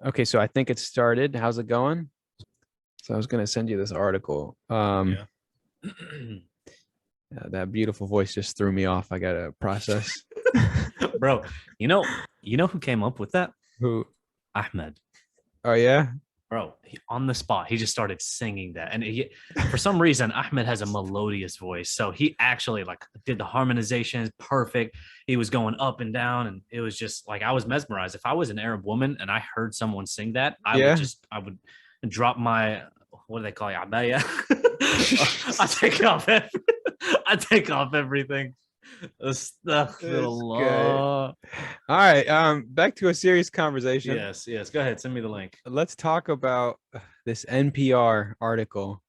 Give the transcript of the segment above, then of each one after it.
Okay, so I think it started. How's it going? So I was gonna send you this article. Yeah. That beautiful voice just threw me off. I gotta process. Bro, you know who came up with that? Who? Ahmed. Oh yeah. Bro, on the spot, he just started singing that. For some reason, Ahmed has a melodious voice. So he actually like did the harmonization perfect. He was going up and down, and it was just like I was mesmerized. If I was an Arab woman and I heard someone sing that, Yeah. I would drop my what do they call it? Abaya. I take off I take off everything. That's good. Astaghfirullah. All right. Back to a serious conversation. Yes, yes. Go ahead. Send me the link. Let's talk about this NPR article.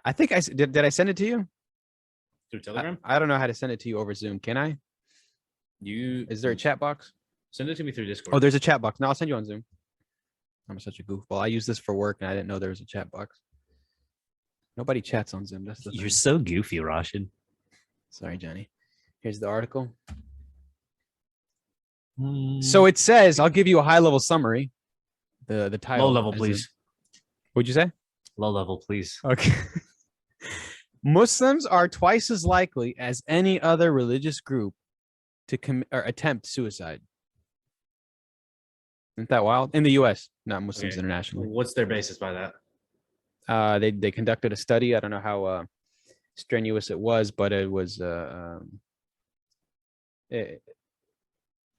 I think did I send it to you? Through I, Telegram? I don't know how to send it to you over Zoom. Can I? You Is there a chat box? send it to me through Oh, Discord. there's a chat box. No, I'll send you on Zoom. I'm such a goofball. I use this for work and I didn't know there was a chat box. Nobody chats on Zoom. That's the You're thing. so goofy, Rashid. Sorry, Johnny. Here's the article. So Mm, it says, I'll give you a high level summary. The low title level, as in, please. what'd you say? Low level, please. Okay. Muslims are twice as likely as any other religious group to commit or attempt suicide. Isn't that wild? In the US, not Muslims Okay. internationally. What's their basis by that? They conducted a study. I don't know how strenuous it was, but it was it,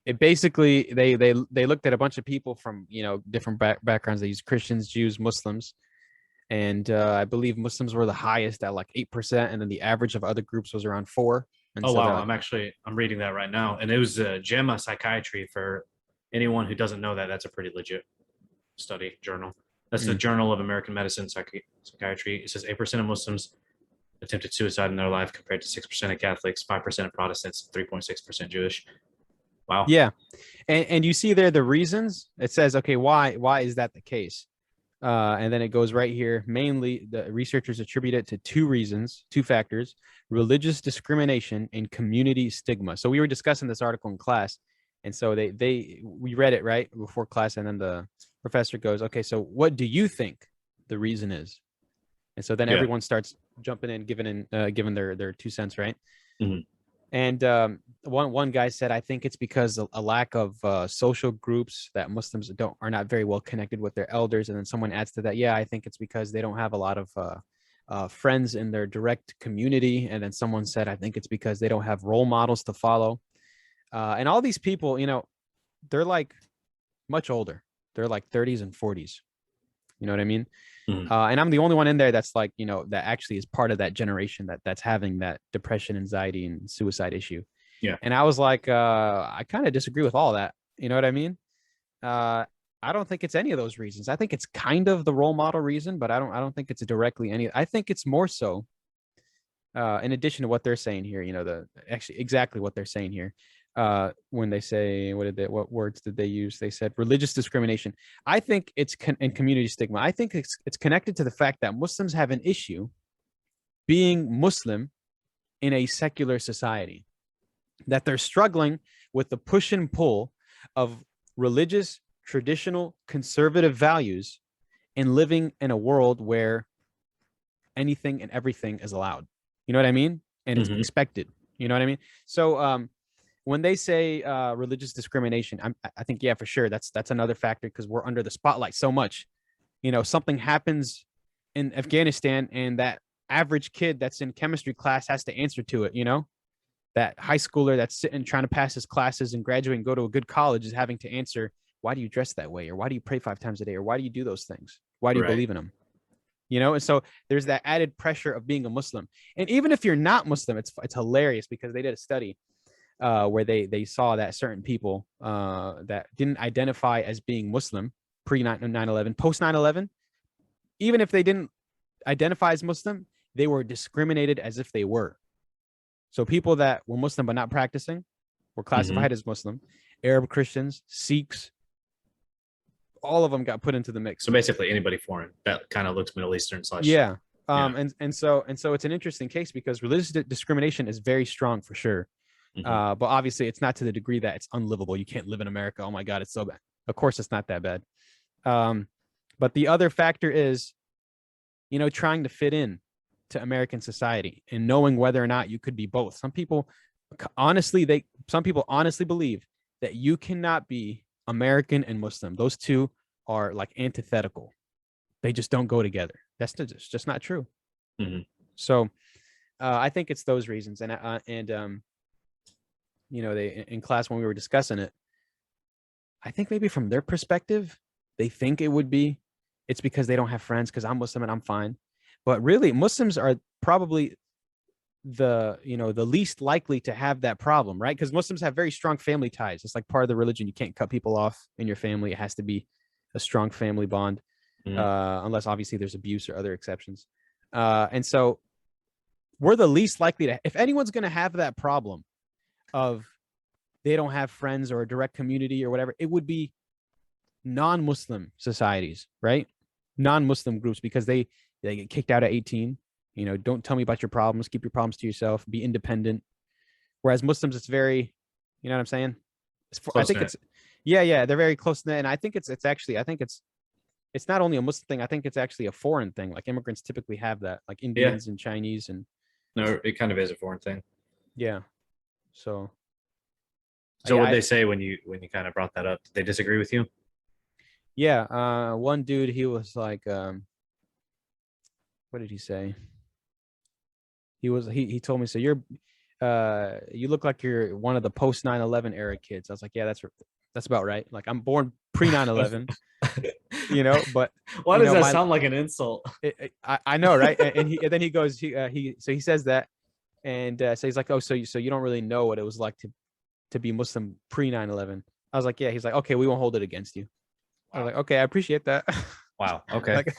it basically they looked at a bunch of people from different backgrounds. They used Christians, Jews, Muslims, and I believe Muslims were the highest at like 8%, and then the average of other groups was around 4. And Oh so they're wow, like, I'm reading that right now, and it was JAMA Psychiatry. For anyone who doesn't know that, that's a pretty legit study journal. That's the mm, Journal of American Medicine Psychiatry. It says 8% of Muslims attempted suicide in their life, compared to 6% of Catholics, 5% of Protestants, 3.6% Jewish. Wow. yeah, and you see there the reasons. It says, okay, why is that the case? And then it goes right here. Mainly, the researchers attribute it to two reasons, two factors: religious discrimination and community stigma. So we were discussing this article in class, and so we read it right before class, and then the professor goes, "Okay, so what do you think the reason is?" And so then Yeah. everyone starts jumping in, giving their 2 cents, right? Mhm. And one guy said, I think it's because a lack of social groups, that Muslims are not very well connected with their elders. And then someone adds to that, yeah, I think it's because they don't have a lot of friends in their direct community. And then someone said, I think it's because they don't have role models to follow. And all these people, they're like much older. They're like 30s and 40s. You know what I mean? Mhm. And I'm the only one in there that's like, that actually is part of that generation that's having that depression, anxiety, and suicide issue. Yeah. And I was like, I kind of disagree with all that. You know what I mean? Uh, I don't think it's any of those reasons. I think it's kind of the role model reason, but I don't think it's directly any. I think it's more so, in addition to what they're saying here. Actually exactly what they're saying here. When they say, what words did they use? They said religious discrimination. I think it's in community stigma. I think it's connected to the fact that Muslims have an issue being Muslim in a secular society, that they're struggling with the push and pull of religious, traditional, conservative values and living in a world where anything and everything is allowed. You know what I mean? And it's Mhm. expected. You know what I mean? So when they say religious discrimination, I think, yeah, for sure, that's another factor, because we're under the spotlight so much. Something happens in Afghanistan, and that average kid that's in chemistry class has to answer to it. That high schooler that's sitting trying to pass his classes and graduate and go to a good college is having to answer, why do you dress that way, or why do you pray 5 times a day, or why do you do those things, why do you Right. believe in them? And so there's that added pressure of being a Muslim. And even if you're not Muslim, it's hilarious, because they did a study where they saw that certain people that didn't identify as being Muslim pre 9/11, post 9/11, even if they didn't identify as Muslim, they were discriminated as if they were. So people that were Muslim but not practicing were Mhm. classified as Muslim. Arab Christians, Sikhs, all of them got put into the So mix. basically, anybody foreign that kind of looks Middle Eastern slash. Yeah. Yeah. And so it's an interesting case, because religious discrimination is very strong for sure. Mhm. But obviously, it's not to the degree that it's unlivable. You can't live in America. Oh my God, it's so bad. Of course, it's not that bad. But the other factor is, trying to fit in to American society and knowing whether or not you could be both. Some people honestly believe that you cannot be American and Muslim. Those two are like antithetical. They just don't go together. That's just not true. Mm-hmm. So I think it's those reasons. And they in class when we were discussing it, I think maybe from their perspective, they think it's because they don't have friends because I'm Muslim and I'm fine. But really, Muslims are probably the least likely to have that problem, right? Because Muslims have very strong family ties. It's like part of the religion. You can't cut people off in your family. It has to be a strong family bond, unless obviously there's abuse or other exceptions. And so we're the least likely to, if anyone's going to have that problem of they don't have friends or a direct community or whatever, it would be non-Muslim societies, right? Non-Muslim groups, because they get kicked out at 18. Don't tell me about your problems. Keep your problems to yourself. Be independent. Whereas Muslims, it's very, you know what I'm saying? I think it's, yeah, they're very close to that. And I think it's not only a Muslim thing. I think it's actually a foreign thing. Like immigrants typically have that, like Indians and Chinese and. No, it kind of is a foreign thing. Yeah. So what did they say when you kind of brought that up? Did they disagree with you? Yeah. One dude, he was like, what did he say? He told me, so you look like you're one of the post 9/11 era kids. I was like, yeah, that's about right. Like I'm born pre 9/11, but why does that sound like an insult? I know, right? And then he goes, he says that, and so he's like, oh, so you don't really know what it was like to be Muslim pre 9/11. I was like, yeah. He's like, okay, we won't hold it against you. Wow. I was like, okay, I appreciate that. Wow. Okay. Like,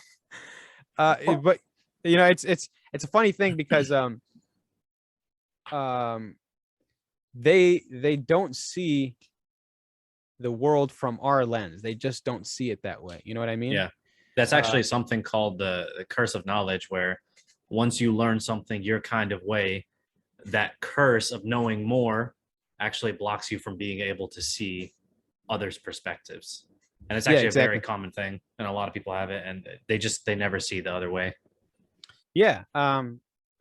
but it's a funny thing because they don't see the world from our lens. They just don't see it that way. You know what I mean? Yeah. That's actually something called the curse of knowledge, where once you learn something your kind of way, that curse of knowing more actually blocks you from being able to see others' perspectives. And it's actually a very common thing, and a lot of people have it, and they never see the other way. Yeah.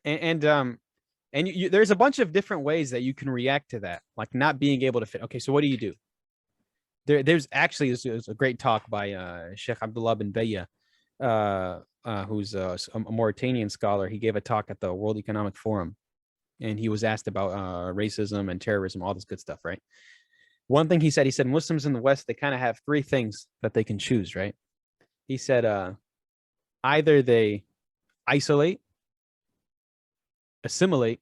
There's a bunch of different ways that you can react to that, like not being able to fit. Okay, so what do you do? There's actually a great talk by Sheikh Abdullah bin Bayya, who's a Mauritanian scholar. He gave a talk at the World Economic Forum, and he was asked about racism and terrorism, all this good stuff, right? One thing he said Muslims in the West, they kind of have three things that they can choose, right? He said either they isolate, assimilate,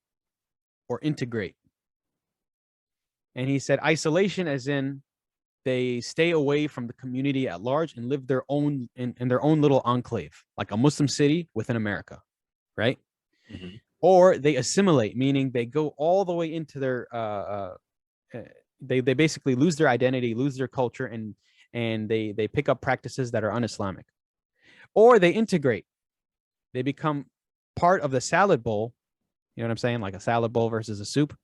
or integrate. And he said isolation as in they stay away from the community at large and live their own in their own little enclave, like a Muslim city within America, right? Mm-hmm. Or they assimilate, meaning they go all the way into their they basically lose their identity, lose their culture, and they pick up practices that are un-Islamic. Or they integrate. They become part of the salad bowl. You know what I'm saying? Like a salad bowl versus a soup.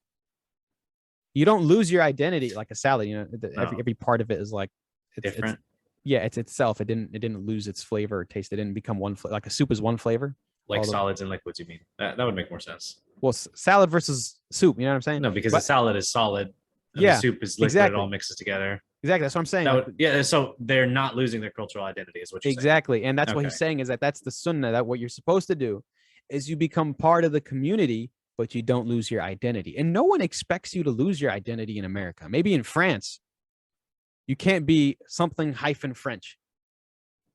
You don't lose your identity like a salad. Every part of it is like different. It's itself. It didn't lose its flavor or taste. It didn't become one like a soup is one flavor. Like solids and liquids, you mean? That would make more sense. Well, salad versus soup. You know what I'm saying? No, because the salad is solid. And the soup is liquid. Exactly. It all mixes together. Exactly. That's what I'm saying. So they're not losing their cultural identity, is what you're saying. Exactly. And that's what he's saying, is that's the sunnah, that what you're supposed to do is you become part of the community, but you don't lose your identity. And no one expects you to lose your identity in America. Maybe in France, you can't be something hyphen French.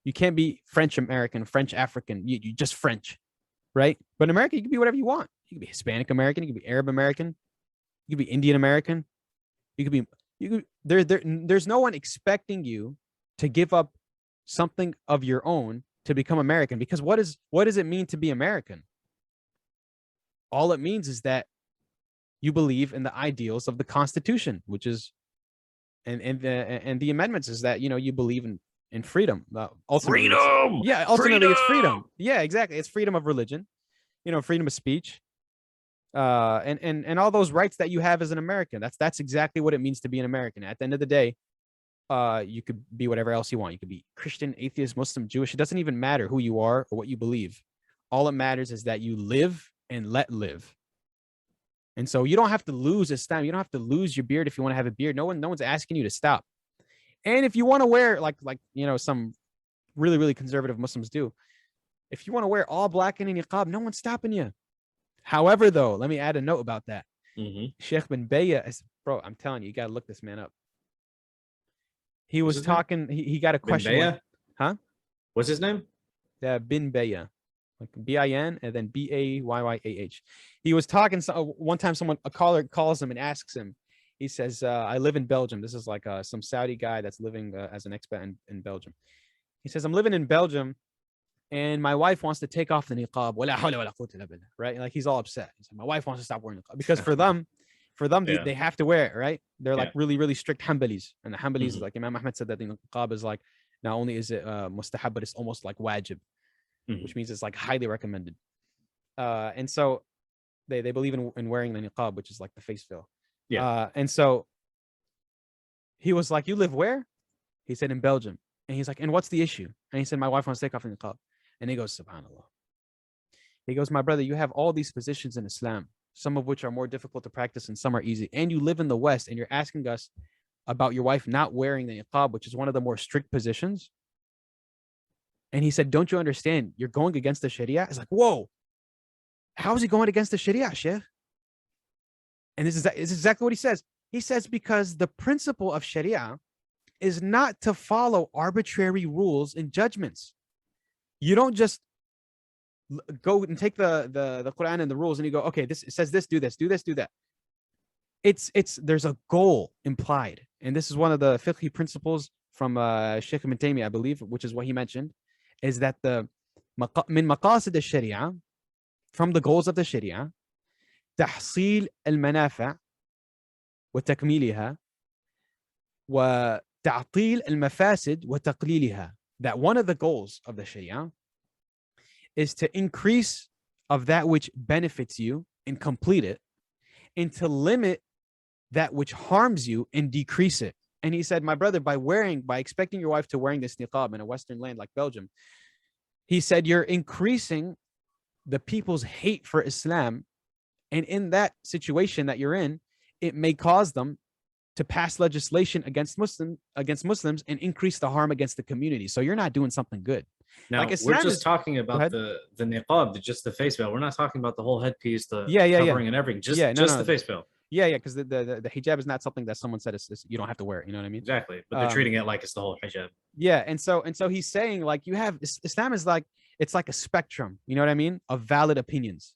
You can't be French American, French African. You just French, right? But in America, you can be whatever you want. You can be Hispanic American. You can be Arab American. You can be Indian American. There's no one expecting you to give up something of your own to become American, because what does it mean to be American? All it means is that you believe in the ideals of the Constitution, which is and the amendments is that you believe in freedom. Ultimately, freedom. Yeah, ultimately it's freedom. Yeah, exactly. It's freedom of religion, freedom of speech. And all those rights that you have as an American. That's exactly what it means to be an American. At the end of the day, You could be whatever else you want. You could be Christian, atheist, Muslim, Jewish. It doesn't even matter who you are or what you believe. All it matters is that you live and let live. And so you don't have to lose Islam. You don't have to lose your beard if you want to have a beard. No one's asking you to stop. And if you want to wear like some really, really conservative Muslims do, if you want to wear all black and a niqab, no one's stopping you. However, though, let me add a note about that. Sheikh bin Bayya is, bro, I'm telling you, you got to look this man up. He was talking, he got a question. Bayya? Huh? What's his name? Bin Bayya. Like B-I-N and then B-A-Y-Y-A-H. He was talking, one time a caller calls him and asks him, he says, I live in Belgium. This is like some Saudi guy that's living as an expat in Belgium. He says, I'm living in Belgium and my wife wants to take off the niqab. Right? Like he's all upset. He said, my wife wants to stop wearing niqab. Because for them, Yeah. they have to wear it, right? They're like really, really strict Hanbalis. And the Hanbalis, like Imam Ahmed said, that the niqab is like, not only is it mustahab, but it's almost like wajib, which means it's like highly recommended. And so they believe in wearing the niqab, which is like the face veil. Yeah. And so he was like, you live where? He said, in Belgium. And he's like, and what's the issue? And he said, my wife wants to take off the niqab. And he goes, subhanAllah. He goes, my brother, you have all these positions in Islam, some of which are more difficult to practice and some are easy. And you live in the West and you're asking us about your wife not wearing the niqab, which is one of the more strict positions. And he said, don't you understand? You're going against the Sharia. It's like, whoa, how is he going against the Sharia, Sheikh? And this is exactly what he says. He says, because the principle of Sharia is not to follow arbitrary rules and judgments. You don't just go and take the Quran and the rules and you go, okay, this it says this, do this, do this, do that. There's a goal implied. And this is one of the fiqh principles from Sheikh Ibn Taymiyyah, I believe, which is what he mentioned, is that the min maqasid al-Sharia, from the goals of the Sharia, تحصيل المنافع وتكميلها وتعطيل المفاسد وتقليلها. That one of the goals of the Sharia is to increase of that which benefits you and complete it, and to limit that which harms you and decrease it. And he said, my brother, by expecting your wife to wearing this niqab in a Western land like Belgium, he said, you're increasing the people's hate for Islam. And in that situation that you're in, it may cause them to pass legislation against Muslims and increase the harm against the community. So you're not doing something good. Now, like we're just talking about the niqab, just the face veil. We're not talking about the whole headpiece, the covering and everything. Just the face veil. Yeah, because the hijab is not something that someone said you don't have to wear it. You know what I mean? Exactly. But they're treating it like it's the whole hijab. Yeah, and so he's saying, like, you have Islam is like, it's like a spectrum. You know what I mean? Of valid opinions.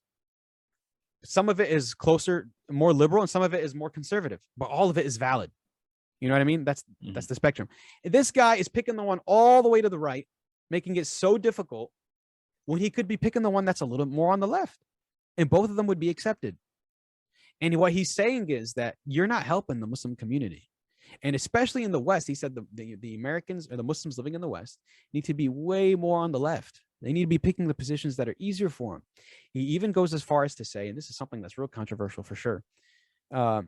Some of it is closer, more liberal, and some of it is more conservative, but all of it is valid. You know what I mean? That's the spectrum. This guy is picking the one all the way to the right, making it so difficult when he could be picking the one that's a little more on the left, and both of them would be accepted. And what he's saying is that you're not helping the Muslim community. And especially in the West, he said the Americans or the Muslims living in the West need to be way more on the left. They need to be picking the positions that are easier for them. He even goes as far as to say, and this is something that's real controversial for sure, that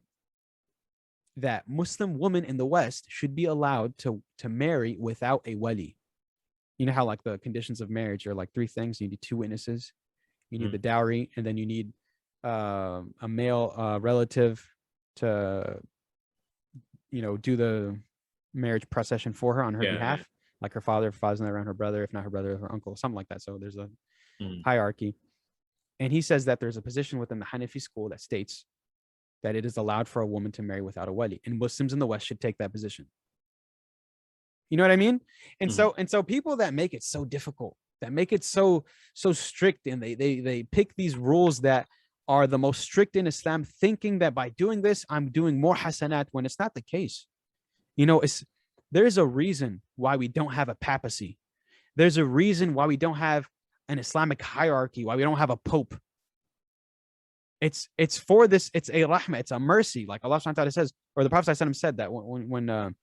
Muslim women in the West should be allowed to marry without a wali. You know how like the conditions of marriage are like three things. You need 2 witnesses, you need the dowry, and then you need a male relative to, do the marriage procession for her on her behalf. Like her father, if father's not around, her brother, if not her brother, her uncle, something like that. So there's a hierarchy. And he says that there's a position within the Hanafi school that states that it is allowed for a woman to marry without a wali. And Muslims in the West should take that position. You know what I mean? And so people that make it so difficult, that make it so strict, and they pick these rules that are the most strict in Islam, thinking that by doing this, I'm doing more hasanat, when it's not the case. There's a reason why we don't have a papacy. There's a reason why we don't have an Islamic hierarchy, why we don't have a pope. It's for this, it's a rahmah, it's a mercy. Like Allah subhanahu wa ta'ala says, or the Prophet said that when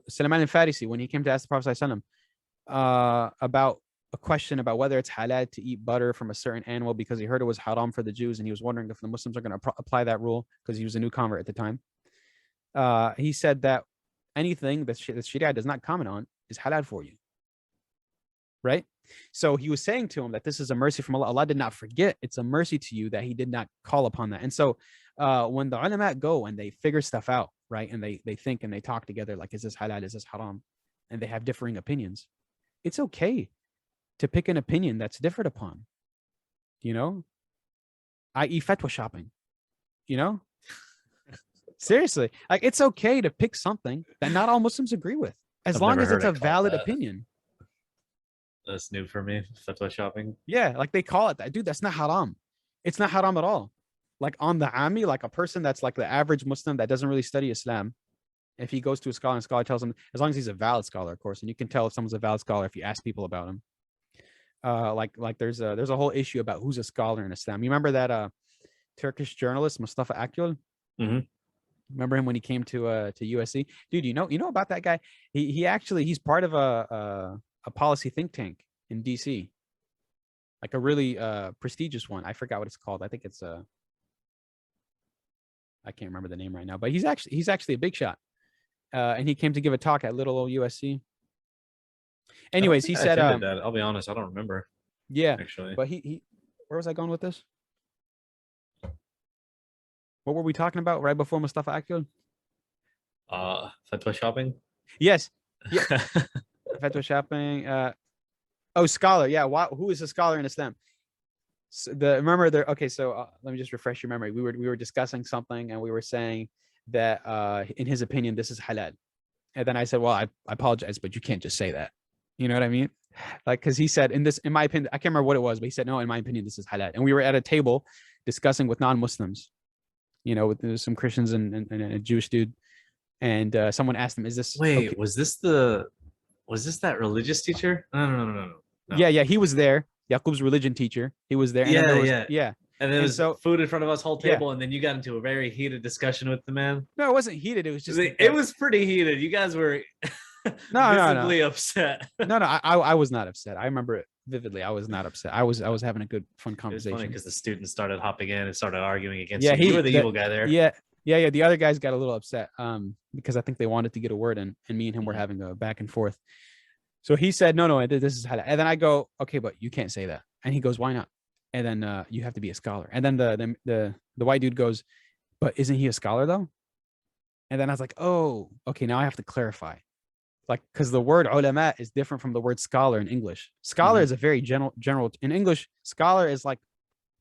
Salman al-Farisi, when he came to ask the Prophet about a question about whether it's halal to eat butter from a certain animal, because he heard it was haram for the Jews, and he was wondering if the Muslims are going to apply that rule, because he was a new convert at the time. He said that anything that the Sharia does not comment on is halal for you. Right? So he was saying to him that this is a mercy from Allah. Allah did not forget. It's a mercy to you that he did not call upon that. And so when the ulama go and they figure stuff out, right? And they think and they talk together, like, is this halal? Is this haram? And they have differing opinions. It's okay to pick an opinion that's differed upon, i.e. fatwa shopping, seriously, like, it's okay to pick something that not all Muslims agree with, as long as it's a valid opinion. That's new for me, fatwa shopping. Yeah, like they call it that. Dude, that's not haram. It's not haram at all. Like on the Ami, like a person that's like the average Muslim that doesn't really study Islam, if he goes to a scholar and scholar tells him, as long as he's a valid scholar, of course, and you can tell if someone's a valid scholar if you ask people about him. Like there's a whole issue about who's a scholar in Islam. You remember that Turkish journalist Mustafa Akgül? Mm-hmm. Remember him when he came to USC? Dude, you know about that guy? He's part of a policy think tank in DC, like a really prestigious one. I forgot what it's called. I think it's I can't remember the name right now, but he's actually a big shot. And he came to give a talk at little old USC. Anyways, he said, that. I'll be honest, I don't remember. Yeah, actually. But he where was I going with this? What were we talking about right before Mustafa Akgül? Fatwa shopping? Yes. Yeah. Fatwa shopping. Scholar. Yeah. Who is a scholar in Islam? So remember there. Okay, so let me just refresh your memory. We were discussing something and we were saying that in his opinion this is halal, and then I said, well, I apologize, but you can't just say that. You know what I mean? Like, because he said in my opinion, I can't remember what it was, but he said, no, in my opinion this is halal, and we were at a table discussing with non-Muslims, with some Christians and a Jewish dude, and someone asked him, is this okay? Was this that religious teacher? No. Yeah, he was there. Yaqub's religion teacher. He was there. And yeah. And there was food in front of us, whole table, and then you got into a very heated discussion with the man. No, it wasn't heated. It was just it was pretty heated. You guys were visibly upset. No, I was not upset. I remember it vividly. I was not upset. I was having a good, fun conversation. It was funny because the students started hopping in and started arguing against you. You were the evil guy there. Yeah. The other guys got a little upset because I think they wanted to get a word in, and me and him were having a back and forth. So he said, no, this is halal. And then I go, okay, but you can't say that. And he goes, why not? And then you have to be a scholar. And then the white dude goes, but isn't he a scholar though? And then I was like, oh, okay, now I have to clarify. Like, because the word ulama is different from the word scholar in English. Scholar is a very general. In English, scholar is like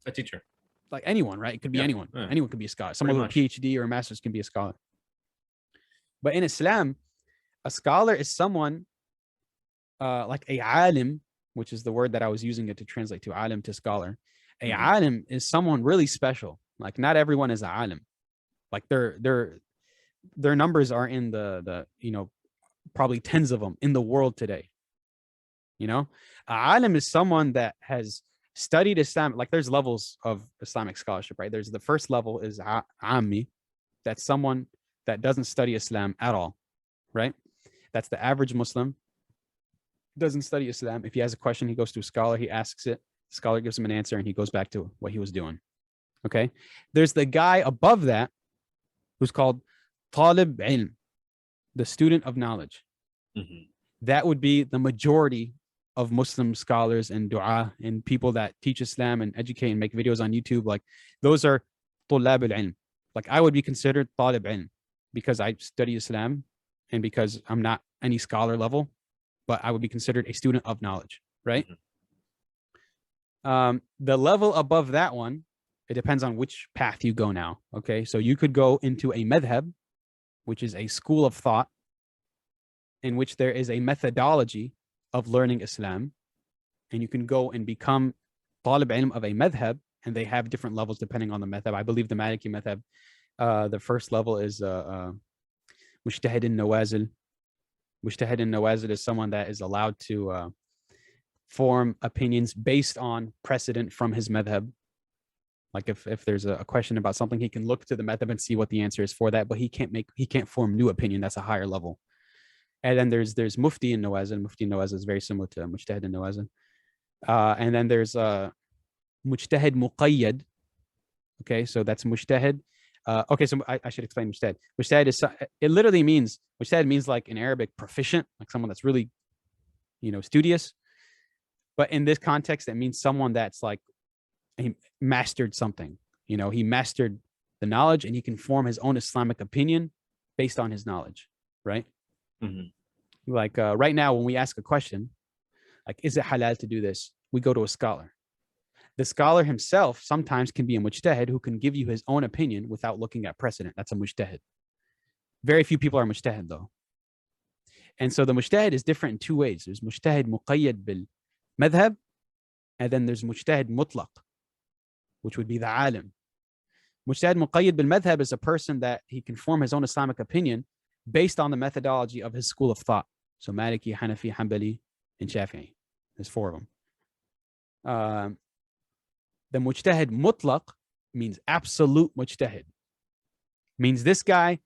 a teacher. Like anyone, right? It could be anyone. Yeah. Anyone could be a scholar. Someone with a PhD or a master's can be a scholar. But in Islam, a scholar is someone like a alim, which is the word that I was using it to translate to alim to scholar. A alim is someone really special. Like not everyone is a alim. Like their numbers are in the probably tens of them in the world today. A alim is someone that has studied Islam. Like there's levels of Islamic scholarship, right? There's the first level is ammi. That's someone that doesn't study Islam at all, right? That's the average Muslim. Doesn't study Islam. If he has a question, he goes to a scholar, he asks it, the scholar gives him an answer, and he goes back to what he was doing. Okay. There's the guy above that who's called talib ilm, the student of knowledge. That would be the majority of Muslim scholars and dua and people that teach Islam and educate and make videos on YouTube. Like those are tulab al-ilm. Like I would be considered talib ilm because I study Islam and because I'm not any scholar level, but I would be considered a student of knowledge, right? The level above that one, it depends on which path you go now. Okay, so you could go into a madhab, which is a school of thought in which there is a methodology of learning Islam, and you can go and become talib ilm of a madhab, and they have different levels depending on the madhab. I believe the Maliki madhab, the first level is mujtahid in-nawazil. Mujtahid in-nawazil is someone that is allowed to form opinions based on precedent from his madhab. Like if there's a question about something, he can look to the madhab and see what the answer is for that, but he can't form new opinion. That's a higher level. And then there's mufti in nawazil. Mufti in nawazil is very similar to mujtahid in nawazil. And then there's mujtahid muqayyad. Okay, so that's mujtahid Okay, so I should explain mujtahid. Mujtahid is, it literally means, mujtahid means like in Arabic proficient, like someone that's really, studious. But in this context, it means someone that's like, he mastered something. He mastered the knowledge and he can form his own Islamic opinion based on his knowledge, right? Mm-hmm. Like right now, when we ask a question, like, is it halal to do this? We go to a scholar. The scholar himself sometimes can be a mujtahid who can give you his own opinion without looking at precedent. That's a mujtahid. Very few people are mujtahid though. And so the mujtahid is different in two ways. There's mujtahid muqayyad bil madhab, and then there's mujtahid mutlaq, which would be the alim. Mujtahid muqayyad bil madhab is a person that he can form his own Islamic opinion based on the methodology of his school of thought. So Maliki, Hanafi, Hanbali, and Shafi'i. There's four of them. The mujtahid mutlaq means absolute mujtahid. Means this guy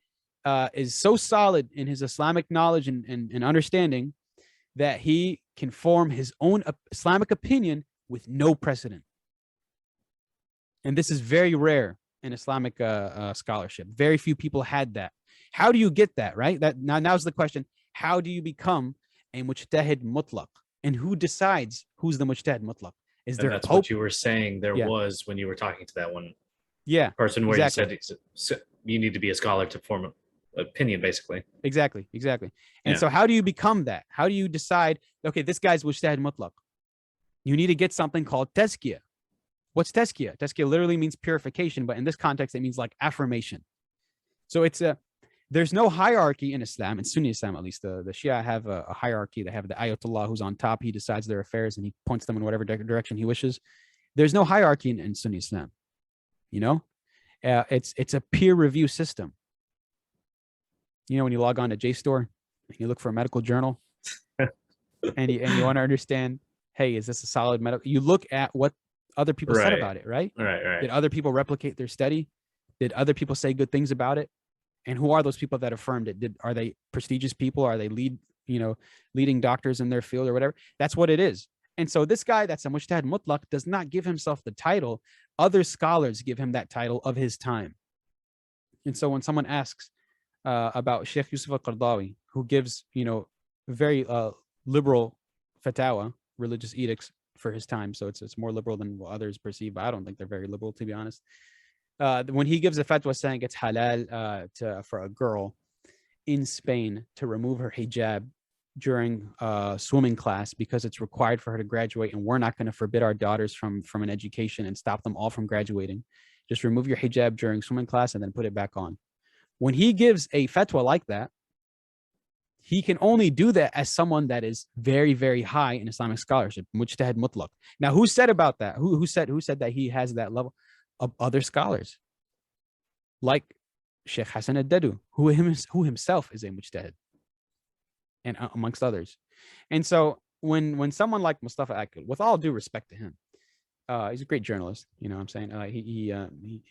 is so solid in his Islamic knowledge and understanding that he can form his own Islamic opinion with no precedent. And this is very rare in Islamic scholarship. Very few people had that. How do you get that, right? Now's the question. How do you become a mujtahid mutlaq? And who decides who's the mujtahid mutlaq? Is there that's a pope? What you were saying there was when you were talking to that one person where exactly. you said you need to be a scholar to form an opinion, basically. Exactly. And so how do you become that? How do you decide, okay, this guy's mujtahid mutlaq? You need to get something called tazkiyah. What's tazkiyah? Tazkiyah literally means purification, but in this context, it means like affirmation. So there's no hierarchy in Islam, in Sunni Islam at least. The Shia have a hierarchy. They have the Ayatollah who's on top. He decides their affairs and he points them in whatever direction he wishes. There's no hierarchy in Sunni Islam. It's a peer review system. When you log on to JSTOR and you look for a medical journal and you want to understand, hey, is this a solid medical? You look at what other people said about it, right? Right. Did other people replicate their study? Did other people say good things about it? And who are those people that affirmed it? Are they prestigious people? Are they leading doctors in their field or whatever? That's what it is. And so this guy that's a mujtahid mutlaq does not give himself the title. Other scholars give him that title of his time. And so when someone asks about Sheikh Yusuf al-Qardawi, who gives, very liberal fatwa, religious edicts for his time. So it's more liberal than what others perceive, but I don't think they're very liberal, to be honest. When he gives a fatwa saying it's halal for a girl in Spain to remove her hijab during swimming class because it's required for her to graduate, and we're not going to forbid our daughters from an education and stop them all from graduating. Just remove your hijab during swimming class and then put it back on. When he gives a fatwa like that, he can only do that as someone that is very, very high in Islamic scholarship, mujtahid mutlaq. Now, who said about that? Who said that he has that level? Of other scholars, like Sheikh Hassan al-Dadu, who himself is a mujtahid, and amongst others. And so when someone like Mustafa Akil, with all due respect to him, he's a great journalist. You know what I'm saying?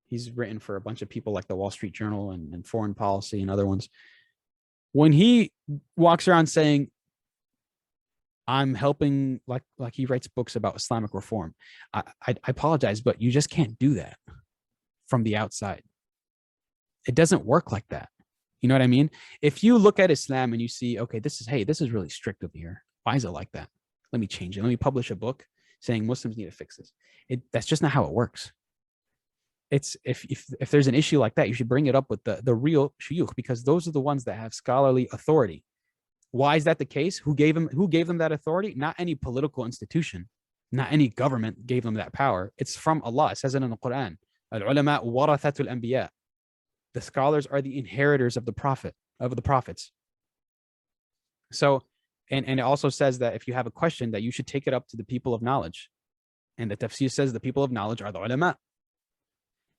He's written for a bunch of people like the Wall Street Journal and Foreign Policy and other ones. When he walks around saying, I'm helping, like he writes books about Islamic reform. I apologize, but you just can't do that from the outside. It doesn't work like that. You know what I mean? If you look at Islam and you see, okay, this is really strict over here. Why is it like that? Let me change it. Let me publish a book saying Muslims need to fix this. That's just not how it works. It's if there's an issue like that, you should bring it up with the real shuyukh, because those are the ones that have scholarly authority. Why is that the case? Who gave them that authority? Not any political institution, not any government gave them that power. It's from Allah. It says it in the Quran. Al-ulama warathatul anbiya. The scholars are the inheritors of the prophets. So, and it also says that if you have a question, that you should take it up to the people of knowledge. And the tafsir says the people of knowledge are the ulama.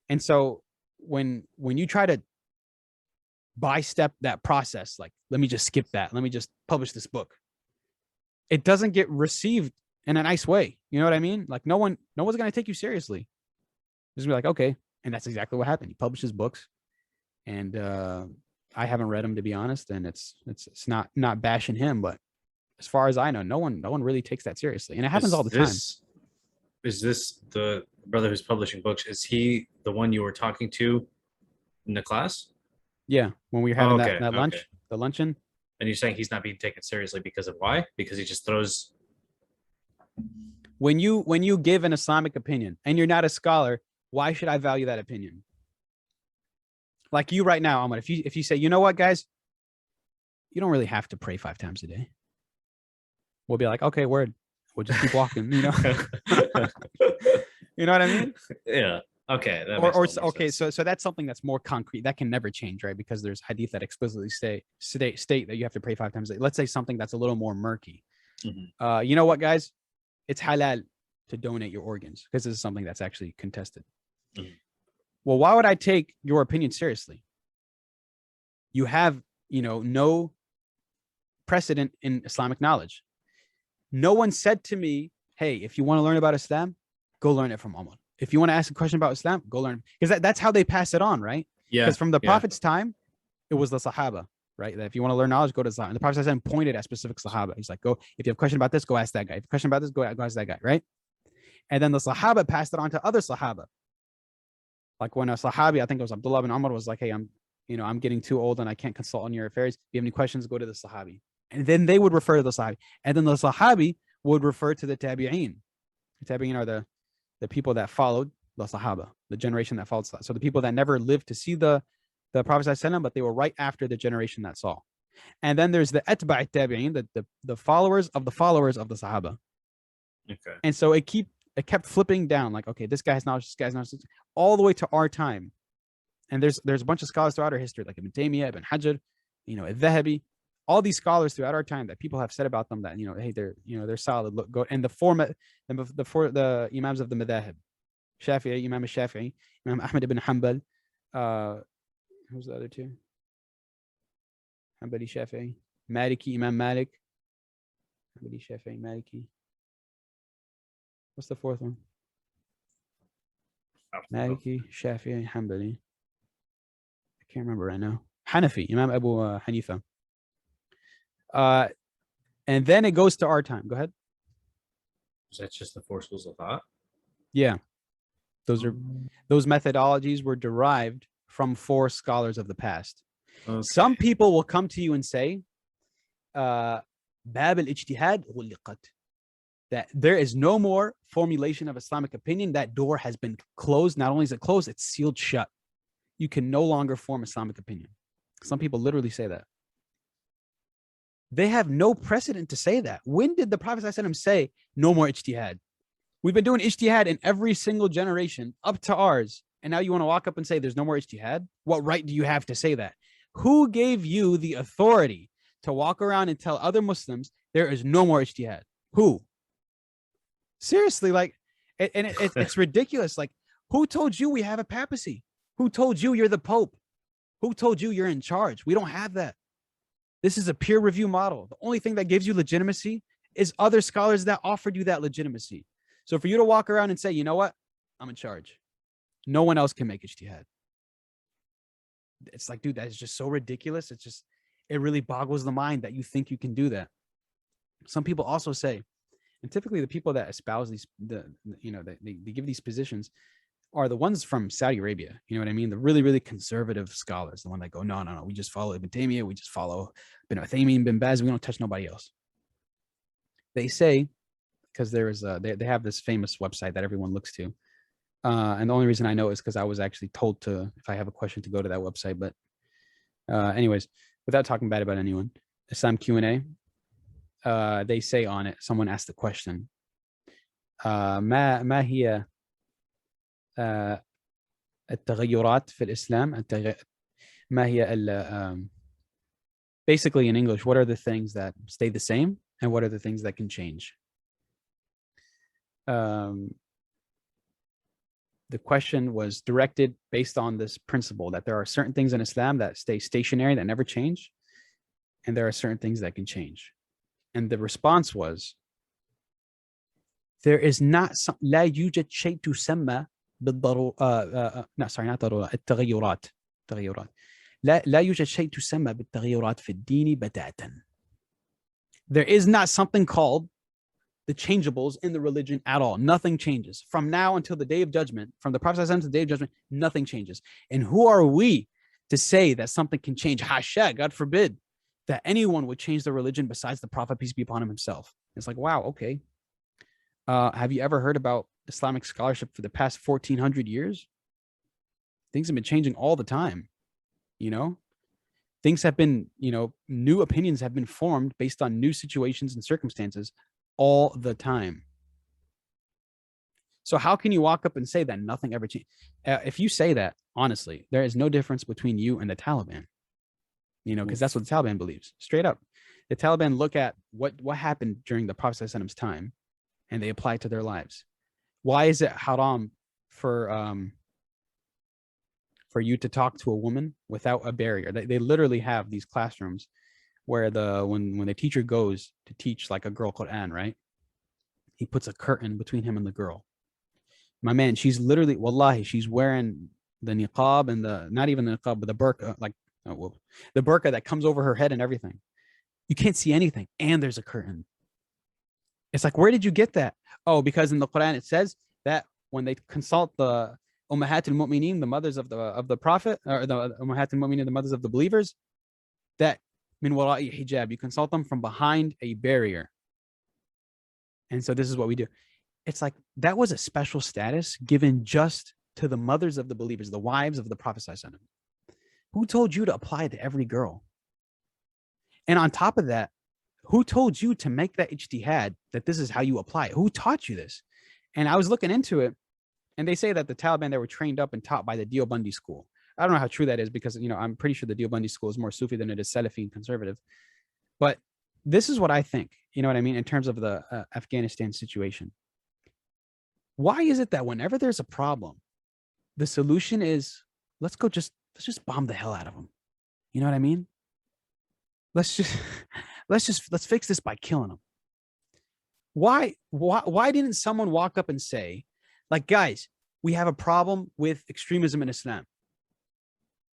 And so when you try to by-step that process, like, let me just skip that, let me just publish this book, it doesn't get received in a nice way. You know what I mean? Like no one's going to take you seriously. Just be like, okay. And that's exactly what happened. He publishes books, and I haven't read them, to be honest, and it's not bashing him, but as far as I know, no one really takes that seriously, and it happens all the time. Is this the brother who's publishing books? Is he the one you were talking to In the class? Yeah, when we were having that lunch, the luncheon. And you're saying he's not being taken seriously because of why? Because he just throws. When you give an Islamic opinion and you're not a scholar, why should I value that opinion? Like you right now, Ahmad, if you say, you know what, guys, you don't really have to pray 5 times a day. We'll be like, okay, word. We'll just keep walking, you know. You know what I mean? Yeah. Okay. Okay. So that's something that's more concrete. That can never change, right? Because there's hadith that explicitly state that you have to pray 5 times a day. Let's say something that's a little more murky. Mm-hmm. You know what, guys? It's halal to donate your organs because this is something that's actually contested. Mm-hmm. Well, why would I take your opinion seriously? You have, no precedent in Islamic knowledge. No one said to me, hey, if you want to learn about Islam, go learn it from Umar. If you want to ask a question about Islam, go learn. Because that's how they pass it on, right? Yeah. Because from the Prophet's time, it was the Sahaba, right? That if you want to learn knowledge, go to Islam. And the Prophet pointed at specific Sahaba. He's like, go, if you have a question about this, go ask that guy. If you have a question about this, go ask that guy, right? And then the Sahaba passed it on to other Sahaba. Like when a Sahabi, I think it was Abdullah bin Umar, was like, hey, I'm getting too old and I can't consult on your affairs. If you have any questions, go to the Sahabi. And then they would refer to the Sahabi. And then the Sahabi would refer to the Tabi'een. The Tabi'een are the people that followed the Sahaba, the generation that followed. So the people that never lived to see the Prophet ﷺ, but they were right after the generation that saw. And then there's the Atba' Tabi'een, the followers of the Sahaba. Okay. And so it kept flipping down, like, okay, this guy's knowledge, this guy's knowledge, all the way to our time. And there's a bunch of scholars throughout our history, like Ibn Taymiyyah, Ibn Hajar, Al-Dhahabi, all these scholars throughout our time that people have said about them that, hey, they're solid. Look, go, and the imams of the madhahib, Shafi'i, Imam al-Shafi'i, Imam Ahmad ibn Hanbal, who's the other two? Hanbali, Shafi'i, Maliki, Imam Malik, Hanbali, Shafi'i, Maliki. What's the fourth one? Maliki, Shafi'i, Hanbali. I can't remember right now. Hanafi, Imam Abu Hanifa. And then it goes to our time. Go ahead. Is that just the 4 schools of thought? Yeah. Those methodologies were derived from 4 scholars of the past. Okay. Some people will come to you and say, Bab al-ijtihad ghuliqat, that there is no more formulation of Islamic opinion. That door has been closed. Not only is it closed, it's sealed shut. You can no longer form Islamic opinion. Some people literally say that. They have no precedent to say that. When did the Prophet ﷺ say no more ijtihad? We've been doing ijtihad in every single generation up to ours. And now you want to walk up and say there's no more ijtihad? What right do you have to say that? Who gave you the authority to walk around and tell other Muslims there is no more ijtihad? Who? Seriously, like, it's ridiculous. Like, who told you we have a papacy? Who told you you're the Pope? Who told you you're in charge? We don't have that. This is a peer review model. The only thing that gives you legitimacy is other scholars that offered you that legitimacy. So for you to walk around and say, you know what? I'm in charge. No one else can make ijtihad. It's like, dude, that's just so ridiculous. It really boggles the mind that you think you can do that. Some people also say, and typically the people that espouse they give these positions are the ones from Saudi Arabia. You know what I mean? The really, really conservative scholars, the one that go, no, we just follow Ibn Taymiyyah, we just follow Ibn Uthaymin, Bin Baz, we don't touch nobody else. They say, because they have this famous website that everyone looks to. And the only reason I know is because I was actually told to, if I have a question, to go to that website. But anyways, without talking bad about anyone, Islam Q&A, they say on it, someone asked the question, ما هي التغيرات في الإسلام ما هي basically in English, what are the things that stay the same and what are the things that can change? The question was directed based on this principle that there are certain things in Islam that stay stationary, that never change, and there are certain things that can change. And the response was, there is not لا يوجد شيء تسمى بالضرورة التغيرات لا يوجد شيء تسمى بالتغيرات في الدين بتاتا. There is not something called the changeables in the religion at all. Nothing changes from now until the day of judgment. From the Prophet to the day of judgment, nothing changes. And who are we to say that something can change, hasha, God forbid, that anyone would change their religion besides the Prophet, peace be upon him, himself. It's like, wow, okay. Have you ever heard about Islamic scholarship for the past 1400 years? Things have been changing all the time, you know? Things have been, new opinions have been formed based on new situations and circumstances all the time. So how can you walk up and say that nothing ever changed? If you say that, honestly, there is no difference between you and the Taliban, because that's what the Taliban believes. Straight up. The Taliban look at what happened during the Prophet ﷺ's time, and they apply it to their lives. Why is it haram for you to talk to a woman without a barrier? They literally have these classrooms where when the teacher goes to teach like a girl Quran, right? He puts a curtain between him and the girl. My man, she's literally, wallahi, she's wearing the niqab and not even the niqab, but the burqa, the burqa that comes over her head and everything. You can't see anything, and there's a curtain. It's like, where did you get that? Oh, because in the Quran it says that when they consult the Ummahat al-Mu'mineen, the mothers of the Prophet, or the Ummahat al-Mu'mineen, the mothers of the believers, that min wara'i hijab, you consult them from behind a barrier. And so this is what we do. It's like that was a special status given just to the mothers of the believers, the wives of the Prophet. Who told you to apply it to every girl? And on top of that, who told you to make that ijtihad that this is how you apply it? Who taught you this? And I was looking into it, and they say that the Taliban, they were trained up and taught by the Deobandi school. I don't know how true that is because, I'm pretty sure the Deobandi school is more Sufi than it is Salafi and conservative. But this is what I think, you know what I mean, in terms of the Afghanistan situation. Why is it that whenever there's a problem, the solution is let's just bomb the hell out of them? You know what I mean? Let's fix this by killing them. Why didn't someone walk up and say, like, guys, we have a problem with extremism in Islam?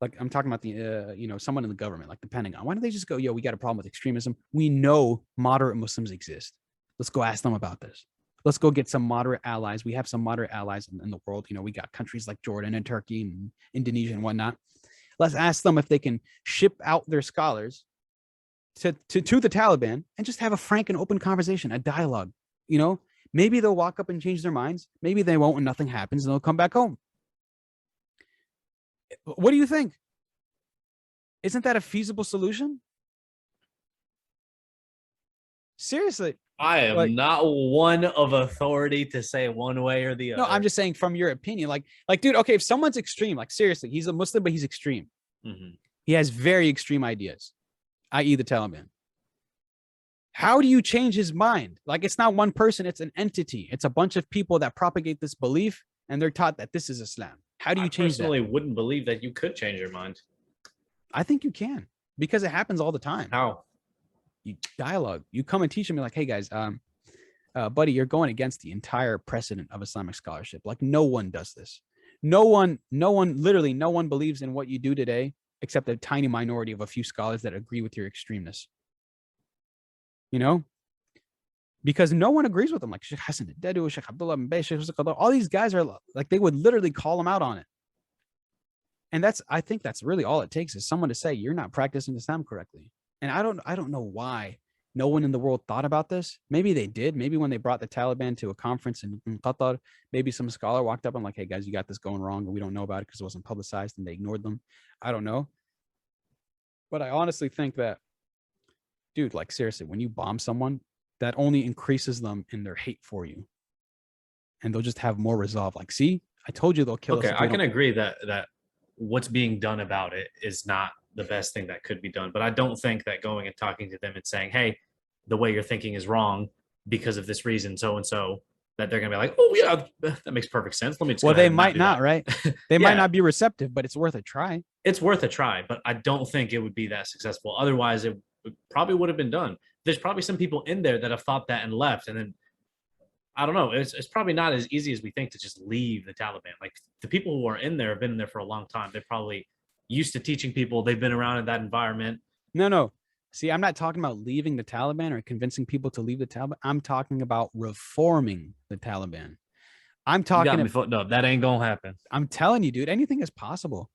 Like, I'm talking about the someone in the government, like the Pentagon. Why don't they just go, we got a problem with extremism. We know moderate Muslims exist. Let's go ask them about this. Let's go get some moderate allies. We have some moderate allies in the world. We got countries like Jordan and Turkey and Indonesia and whatnot. Let's ask them if they can ship out their scholars to the Taliban and just have a frank and open conversation, a dialogue. Maybe they'll walk up and change their minds. Maybe they won't and nothing happens and they'll come back home. What do you think? Isn't that a feasible solution? Seriously. I am not one of authority to say one way or the other. No, I'm just saying from your opinion, like, dude, okay, if someone's extreme, like seriously, he's a Muslim, but he's extreme. Mm-hmm. He has very extreme ideas, i.e. the Taliban. How do you change his mind? Like, it's not one person, it's an entity. It's a bunch of people that propagate this belief and they're taught that this is Islam. How do you change that? I personally wouldn't believe that you could change your mind. I think you can, because it happens all the time. How? You dialogue. You come and teach them, like, hey guys, buddy, you're going against the entire precedent of Islamic scholarship. Like, no one does this. No one, literally no one believes in what you do today, except a tiny minority of a few scholars that agree with your extremeness. Because no one agrees with them. Like Sheikh Hassan al-Dedu, Sheikh Abdullah bin Bay, Sheikh Qadar, all these guys are like, they would literally call them out on it. And I think that's really all it takes, is someone to say, you're not practicing Islam correctly. And I don't know why no one in the world thought about this. Maybe they did. Maybe when they brought the Taliban to a conference in Qatar, maybe some scholar walked up and like, hey guys, you got this going wrong, and we don't know about it because it wasn't publicized, and they ignored them. I don't know. But I honestly think that, dude, like seriously, when you bomb someone, that only increases them in their hate for you. And they'll just have more resolve. Like, see, I told you they'll kill us. Okay, I can agree that what's being done about it is not the best thing that could be done. But I don't think that going and talking to them and saying, hey, the way you're thinking is wrong because of this reason, so, that they're going to be like, oh, yeah, that makes perfect sense. Let me just well, they might not, right? They might not be receptive, but it's worth a try. It's worth a try, but I don't think it would be that successful. Otherwise, it probably would have been done. There's probably some people in there that have thought that and left. And then, I don't know, it's probably not as easy as we think to just leave the Taliban. Like, the people who are in there have been in there for a long time. They're probably used to teaching people. They've been around in that environment. No. See, I'm not talking about leaving the Taliban or convincing people to leave the Taliban. I'm talking about reforming the Taliban. I'm talking about, no, that ain't gonna happen. I'm telling you, dude, anything is possible.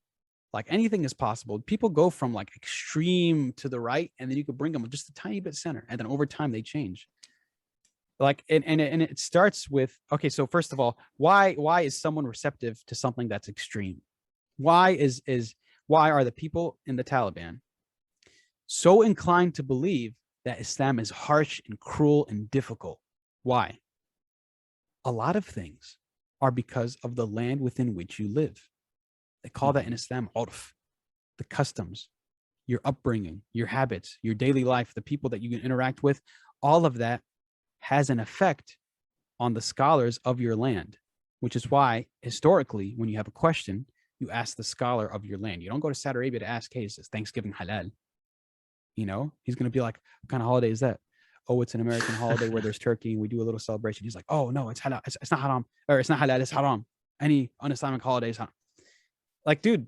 Like anything is possible. People go from like extreme to the right, and then you could bring them just a tiny bit center, and then over time they change. Like and it starts with, okay, so first of all, why is someone receptive to something that's extreme? Why are the people in the Taliban so inclined to believe that Islam is harsh and cruel and difficult? Why? A lot of things are because of the land within which you live. They call that in Islam urf, the customs, your upbringing, your habits, your daily life, the people that you can interact with. All of that has an effect on the scholars of your land, which is why historically, when you have a question, you ask the scholar of your land. You don't go to Saudi Arabia to ask, hey, is Thanksgiving halal? You know, he's going to be like, what kind of holiday is that? Oh, it's an American holiday where there's turkey and we do a little celebration. He's like, oh, no, it's halal. It's not haram. Or it's not halal. It's haram. Any un-Islamic holiday is haram. Like, dude,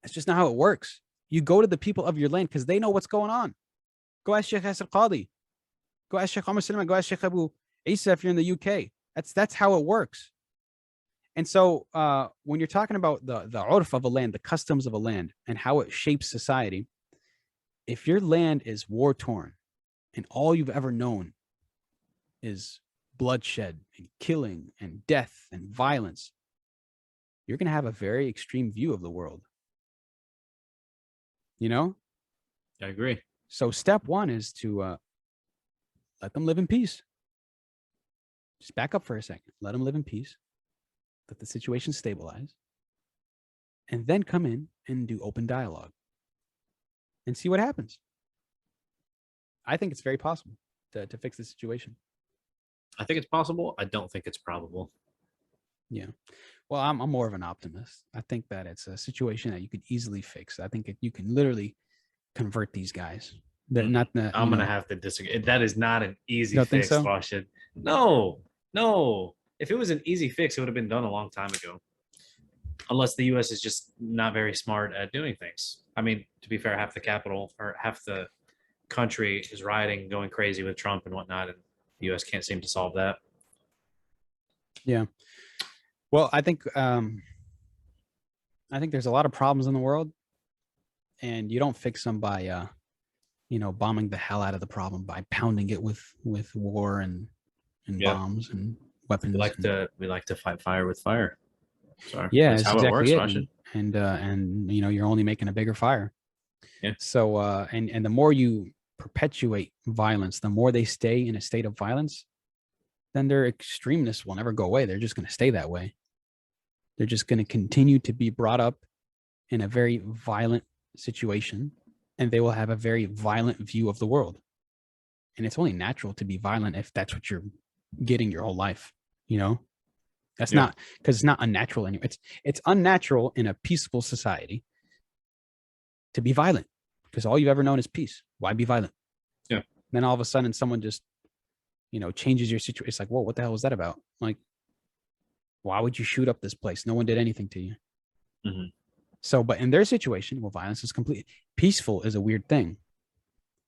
it's just not how it works. You go to the people of your land because they know what's going on. Go ask Sheikh Yasser Qadi. Go ask Sheikh Omar Salman. Go ask Sheikh Abu Isa if you're in the UK. That's how it works. And so when you're talking about the urf of a land, the customs of a land, and how it shapes society, if your land is war-torn and all you've ever known is bloodshed and killing and death and violence, you're going to have a very extreme view of the world. You know? I agree. So step one is to let them live in peace. Just back up for a second. Let them live in peace. Let the situation stabilize. And then come in and do open dialogue and see what happens. I think it's very possible to fix the situation. I think it's possible. I don't think it's probable. Yeah. Well, I'm more of an optimist. I think that it's a situation that you could easily fix. I think you can literally convert these guys. They're not. I'm gonna have to disagree. That is not an easy don't think fix, so? Rashid. No. If it was an easy fix, it would have been done a long time ago. Unless the U.S. is just not very smart at doing things. I mean, to be fair, half the capital or half the country is rioting, going crazy with Trump and whatnot, and the U.S. can't seem to solve that. Yeah. Well, I think there's a lot of problems in the world, and you don't fix them by bombing the hell out of the problem, by pounding it with war and bombs and weapons. We like to fight fire with fire. Sorry. Yeah, that's it's how exactly it works, it. Rashid. And you're only making a bigger fire. Yeah. So and the more you perpetuate violence, the more they stay in a state of violence, then their extremeness will never go away. They're just going to stay that way. They're just going to continue to be brought up in a very violent situation, and they will have a very violent view of the world. And it's only natural to be violent if that's what you're getting your whole life. That's not, because it's not unnatural anymore. It's unnatural in a peaceful society to be violent, because all you've ever known is peace. Why be violent? Yeah. Then all of a sudden someone just, changes your situation. It's like, whoa, what the hell is that about? Like, why would you shoot up this place? No one did anything to you. Mm-hmm. So, but in their situation, well, violence is complete. Peaceful is a weird thing.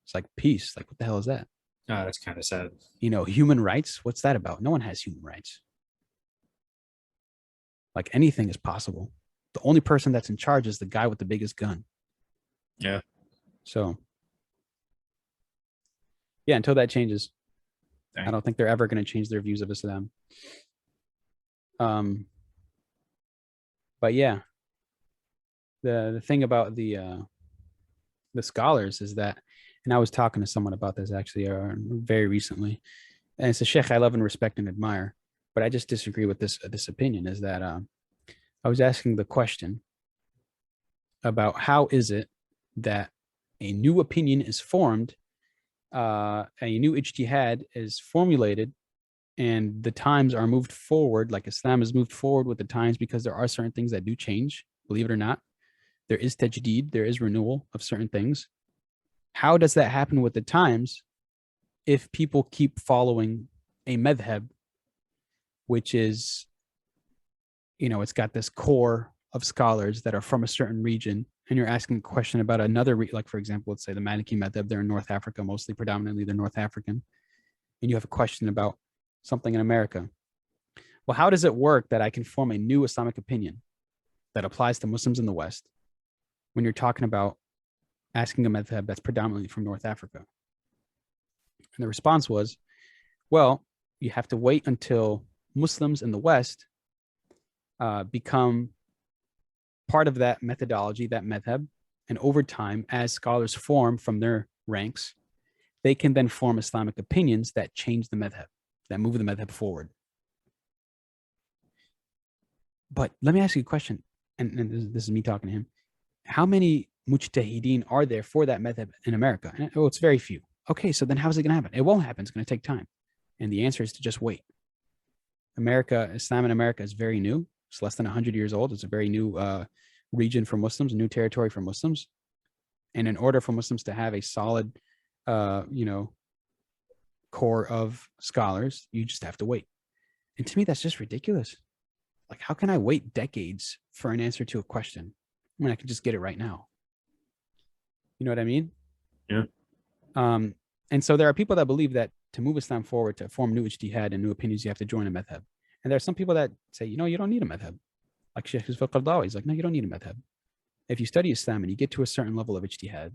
It's like peace. Like, what the hell is that? Oh, that's kind of sad. Human rights. What's that about? No one has human rights. Like, anything is possible. The only person that's in charge is the guy with the biggest gun. Yeah. So, yeah, until that changes, I don't think they're ever going to change their views of Islam. But yeah, the thing about the scholars is that, and I was talking to someone about this actually very recently, and it's a sheikh I love and respect and admire, but I just disagree with this opinion. Is that I was asking the question about how is it that a new opinion is formed, a new ijtihad is formulated, and the times are moved forward, like Islam has moved forward with the times, because there are certain things that do change, believe it or not. There is tajdeed, there is renewal of certain things. How does that happen with the times if people keep following a madhab, which is, it's got this core of scholars that are from a certain region, and you're asking a question about another, like, for example, let's say the Maliki madhab, they're in North Africa, mostly predominantly they're North African, and you have a question about something in America. Well, how does it work that I can form a new Islamic opinion that applies to Muslims in the West, when you're talking about asking a madhab that's predominantly from North Africa? And the response was, well, you have to wait until Muslims in the West become part of that methodology, that madhab, and over time, as scholars form from their ranks, they can then form Islamic opinions that change the madhab, that move the madhab forward. But let me ask you a question, and this is me talking to him. How many mujtahideen are there for that madhab in America? And, oh, it's very few. Okay, so then how is it going to happen? It won't happen. It's going to take time. And the answer is to just wait. Islam in America is very new. It's less than 100 years old. It's a very new region for Muslims, a new territory for Muslims. And in order for Muslims to have a solid, core of scholars, you just have to wait. And to me, that's just ridiculous. Like, how can I wait decades for an answer to a question when I can just get it right now? You know what I mean? Yeah. And so there are people that believe that to move Islam forward, to form new ijtihad and new opinions, you have to join a madhab. And there are some people that say, you don't need a madhab. Like Sheikh Yusuf al-Qaradawi, he's like, no, you don't need a madhab. If you study Islam and you get to a certain level of ijtihad,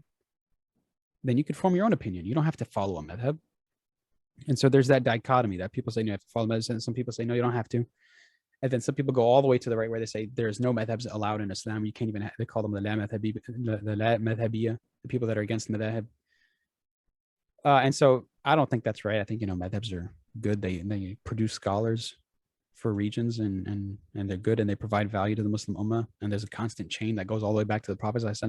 then you could form your own opinion. You don't have to follow a madhab. And so there's that dichotomy that people say you have to follow madhab, and some people say, no, you don't have to. And then some people go all the way to the right where they say there's no madhabs allowed in Islam. You can't even they call them the la madhabiyya, the people that are against the madhab. And so I don't think that's right. I think, madhabs are good. They produce scholars for regions and they're good and they provide value to the Muslim Ummah. And there's a constant chain that goes all the way back to the Prophet. It's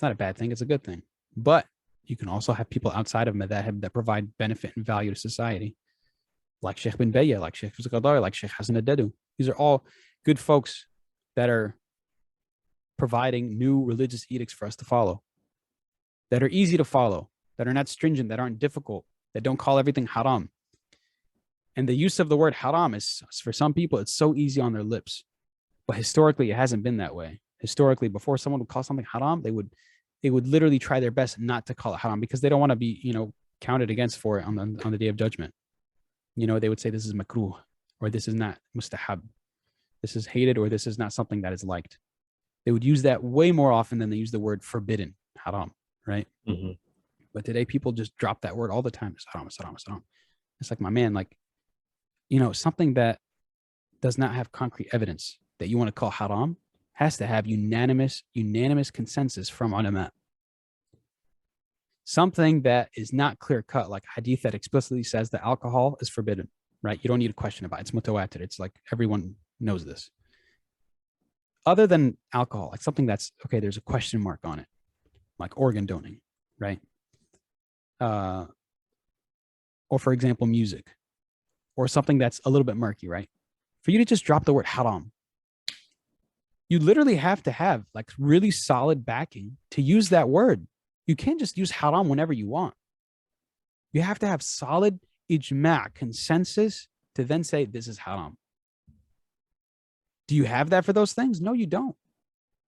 not a bad thing. It's a good thing. But you can also have people outside of madhab that provide benefit and value to society, like Sheikh bin Bayya, like Sheikh Qadar, like Sheikh Hassan al-Dedu. These are all good folks that are providing new religious edicts for us to follow, that are easy to follow, that are not stringent, that aren't difficult, that don't call everything haram. And the use of the word haram is, for some people, it's so easy on their lips. But historically, it hasn't been that way. Historically, before someone would call something haram, they would literally try their best not to call it haram because they don't want to be, counted against for it on the day of judgment. They would say this is makruh, or this is not mustahab. This is hated, or this is not something that is liked. They would use that way more often than they use the word forbidden, haram, right? Mm-hmm. But today people just drop that word all the time. It's haram, it's haram, it's haram. It's like, my man, something that does not have concrete evidence that you want to call haram has to have unanimous consensus from ulama. Something that is not clear cut, like hadith that explicitly says that alcohol is forbidden, right? You don't need a question about it. It's mutawatir. It's like everyone knows this. Other than alcohol, like something that's okay, there's a question mark on it, like organ donating, right? Or for example, music, or something that's a little bit murky, right? For you to just drop the word haram, you literally have to have like really solid backing to use that word. You can't just use haram whenever you want. You have to have solid ijma' consensus to then say this is haram. Do you have that for those things? No, you don't.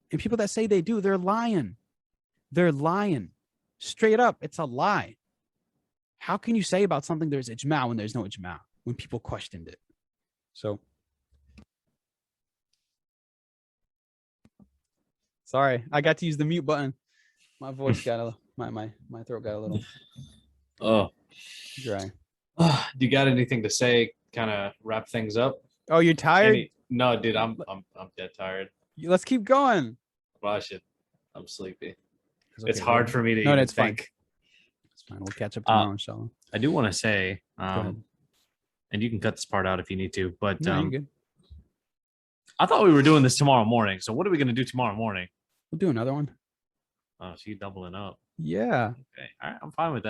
And people that say they do, they're lying. They're lying. Straight up, it's a lie. How can you say about something there's ijma' when there's no ijma', when people questioned it? So, sorry, I got to use the mute button. My voice got my throat got a little dry. Do you got anything to say? Kind of wrap things up. Oh, you're tired? No, dude, I'm dead tired. Let's keep going. Well, I'm sleepy. Okay, it's hard for me to even think. It's fine. We'll catch up tomorrow, inshallah. I do want to say, and you can cut this part out if you need to, but no, you're good. I thought we were doing this tomorrow morning. So what are we going to do tomorrow morning? We'll do another one. Oh, so you doubling up. Yeah. Okay. All right. I'm fine with that.